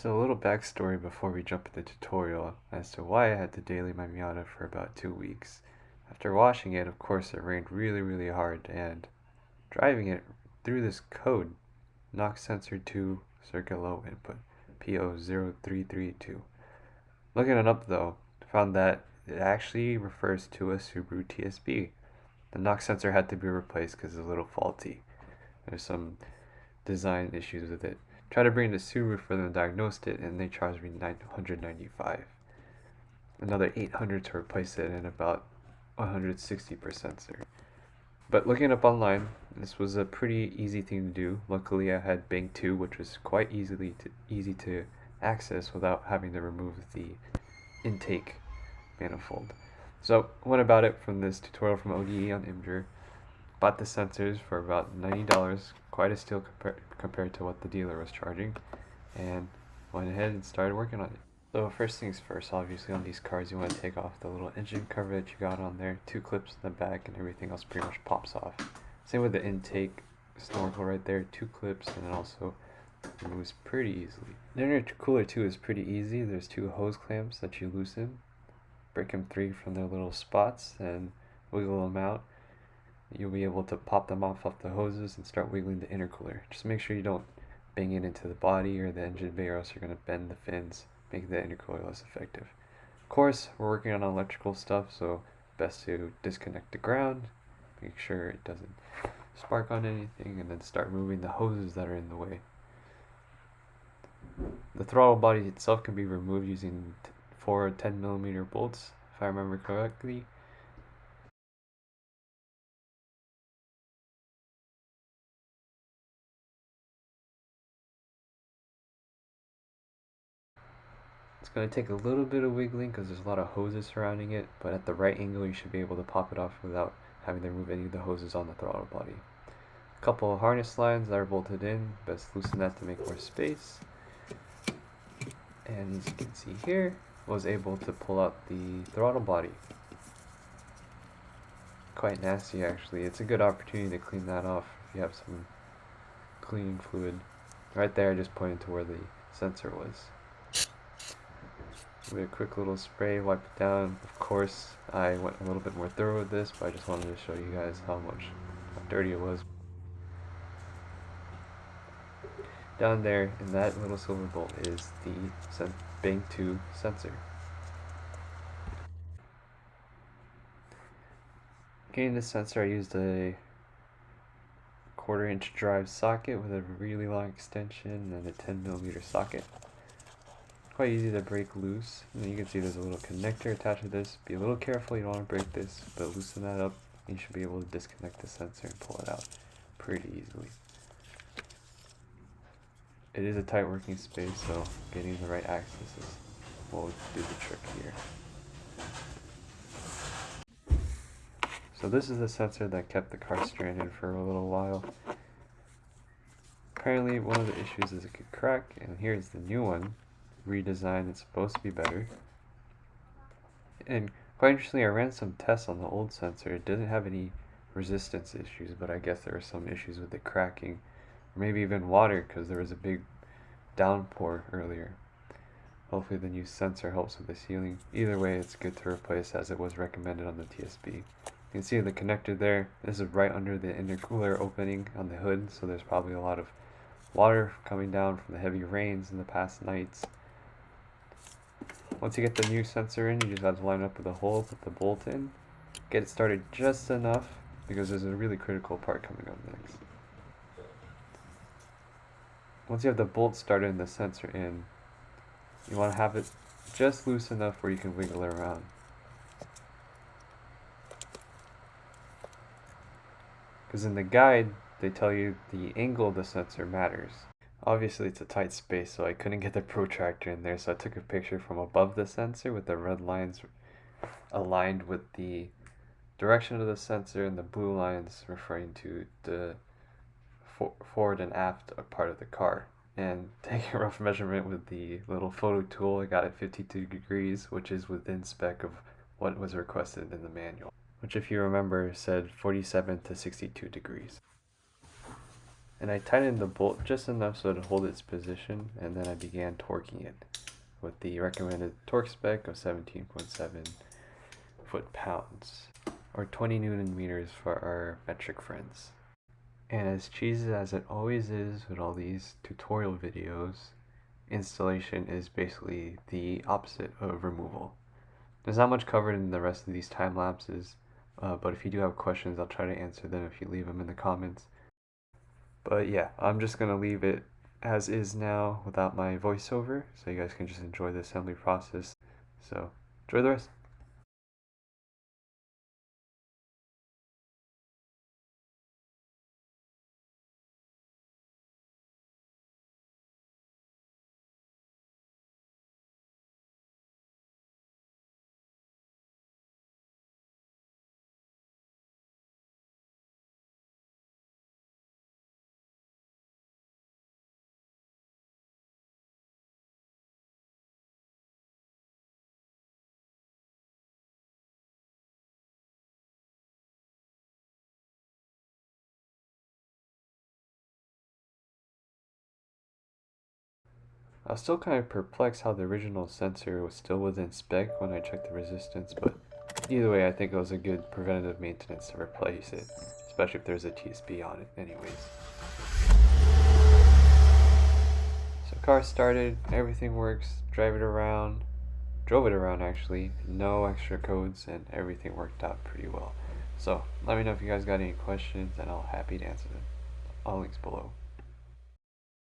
So a little backstory before we jump into the tutorial as to why I had to daily my Miata for about 2 weeks. After washing it, of course, it rained really hard, and driving it through this code, knock sensor 2 circuit low input, P0332. Looking it up though, found that it actually refers to a Subaru TSB. The knock sensor had to be replaced because it's a little faulty. There's some design issues with it. Tried to bring it to Subaru for them to diagnose it, and they charged me $995. Another $800 to replace it, and about 160 per sensor. But looking up online, this was a pretty easy thing to do. Luckily, I had Bank 2, which was quite easy to access without having to remove the intake manifold. So went about it from this tutorial from ODE on Imgur. Bought the sensors for about $90, quite a steal compared to what the dealer was charging, and went ahead and started working on it. So first things first, obviously on these cars you want to take off the little engine cover that you got on there, 2 clips in the back, and everything else pretty much pops off. Same with the intake snorkel right there, 2 clips, and it also removes pretty easily. The intercooler too is pretty easy. There's 2 hose clamps that you loosen, break them 3 from their little spots, and wiggle them out. You'll be able to pop them off the hoses and start wiggling the intercooler. Just make sure you don't bang it into the body or the engine bay, or else you're going to bend the fins, make the intercooler less effective. Of course, we're working on electrical stuff, so best to disconnect the ground, make sure it doesn't spark on anything, and then start moving the hoses that are in the way. The throttle body itself can be removed using 4 10mm bolts, if I remember correctly. It's going to take a little bit of wiggling because there's a lot of hoses surrounding it, but at the right angle you should be able to pop it off without having to remove any of the hoses on the throttle body. A couple of harness lines that are bolted in, best loosen that to make more space. And as you can see here, was able to pull out the throttle body. Quite nasty actually. It's a good opportunity to clean that off if you have some cleaning fluid. Right there I just pointed to where the sensor was. With a quick little spray, wipe it down. Of course, I went a little bit more thorough with this, but I just wanted to show you guys how dirty it was. Down there in that little silver bolt is the Bank 2 sensor. Getting this sensor, I used a 1/4-inch drive socket with a really long extension and a 10mm socket. Quite easy to break loose, and then you can see there's a little connector attached to this. Be a little careful, you don't want to break this, but loosen that up and you should be able to disconnect the sensor and pull it out pretty easily. It is a tight working space, so getting the right axis is what will do the trick here. So this is the sensor that kept the car stranded for a little while. Apparently one of the issues is it could crack, and here's the new one. Redesigned, it's supposed to be better. And quite interestingly, I ran some tests on the old sensor. It doesn't have any resistance issues, but I guess there are some issues with it cracking, or maybe even water, because there was a big downpour earlier. Hopefully the new sensor helps with the sealing. Either way, it's good to replace as it was recommended on the TSB. You can see the connector there. This is right under the intercooler opening on the hood, so there's probably a lot of water coming down from the heavy rains in the past nights. Once you get the new sensor in, you just have to line up with the hole, put the bolt in, get it started just enough, because there's a really critical part coming up next. Once you have the bolt started and the sensor in, you want to have it just loose enough where you can wiggle it around. Because in the guide, they tell you the angle of the sensor matters. Obviously it's a tight space, so I couldn't get the protractor in there, so I took a picture from above the sensor with the red lines aligned with the direction of the sensor and the blue lines referring to the forward and aft part of the car. And taking a rough measurement with the little photo tool, I got it 52 degrees, which is within spec of what was requested in the manual, which if you remember said 47 to 62 degrees. and I tightened the bolt just enough so to hold its position, and then I began torquing it with the recommended torque spec of 17.7 foot-pounds, or 20 Newton meters for our metric friends. And as cheesy as it always is with all these tutorial videos, installation is basically the opposite of removal. There's not much covered in the rest of these time lapses, but if you do have questions, I'll try to answer them if you leave them in the comments. But yeah, I'm just going to leave it as is now without my voiceover, so you guys can just enjoy the assembly process. So, enjoy the rest. I was still kind of perplexed how the original sensor was still within spec when I checked the resistance, but either way, I think it was a good preventative maintenance to replace it, especially if there's a TSB on it anyways. So car started, everything works, drove it around actually, no extra codes, and everything worked out pretty well. So let me know if you guys got any questions, and I'll be happy to answer them. All links below.